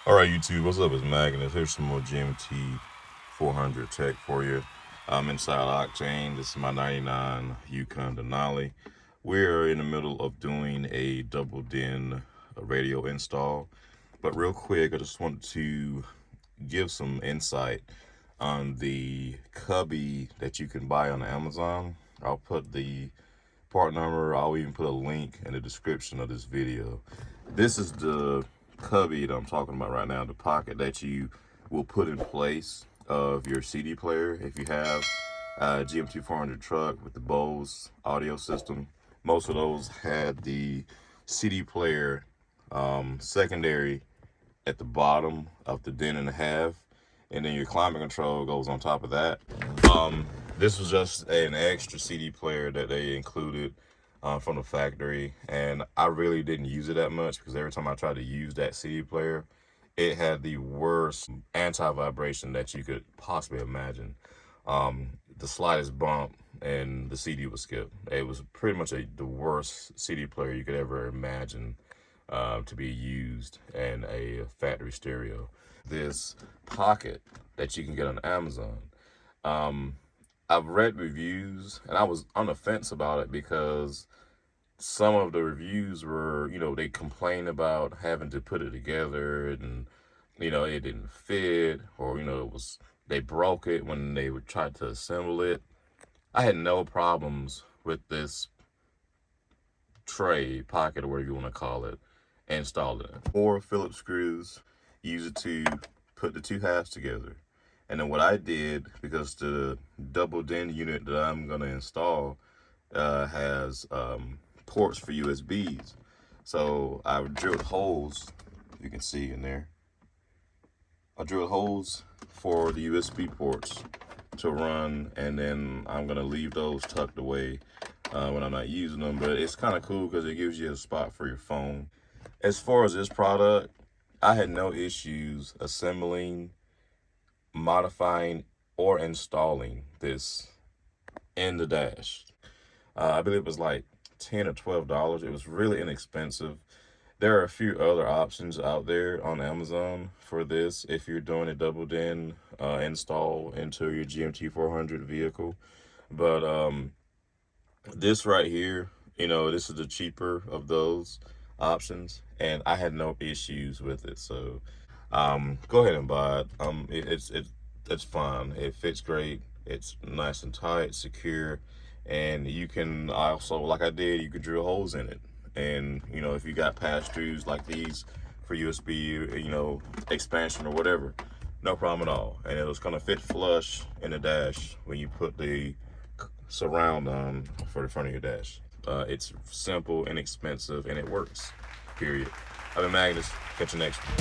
Alright YouTube, what's up? It's Magnus. Here's some more GMT400 tech for you. I'm inside Octane. This is my 99 Yukon Denali. We're in the middle of doing a double DIN radio install. But real quick, I just want to give some insight on the cubby that you can buy on Amazon. I'll put the part number, I'll even put a link in the description of this video. This is the cubby that I'm talking about right now, the pocket that you will put in place of your CD player. If you have a GMT400 truck with the Bose audio system, most of those had the CD player secondary at the bottom of the DIN and a half, and then your climate control goes on top of that. This was just an extra CD player that they included from the factory, and I really didn't use it that much because every time I tried to use that CD player, it had the worst anti-vibration that you could possibly imagine. The slightest bump and the CD would skip. It was pretty much the worst CD player you could ever imagine to be used in a factory stereo. This pocket that you can get on Amazon, I've read reviews and I was on the fence about it because some of the reviews were, they complained about having to put it together and, it didn't fit, or, they broke it when they would try to assemble it. I had no problems with this tray, pocket, or whatever you want to call it, installing it. 4 Phillips screws, use it to put the two halves together. And then what I did, because the double DIN unit that I'm going to install has ports for USBs. So I drilled holes, you can see in there. I drilled holes for the USB ports to run, and then I'm going to leave those tucked away when I'm not using them. But it's kind of cool because it gives you a spot for your phone. As far as this product, I had no issues assembling, modifying, or installing this in the dash. I believe it was like $10 or $12. It was really inexpensive. There are a few other options out there on Amazon for this if you're doing a double DIN install into your GMT400 vehicle. But this right here, this is the cheaper of those options, and I had no issues with it. So go ahead and buy it. It's fine. It fits great. It's nice and tight, secure, and you can also, like I did, you could drill holes in it. And if you got pass-throughs like these for USB, expansion or whatever, no problem at all. And it was gonna fit flush in the dash when you put the surround on for the front of your dash. It's simple, inexpensive, and it works. Period. I've been Magnus. Catch you next one.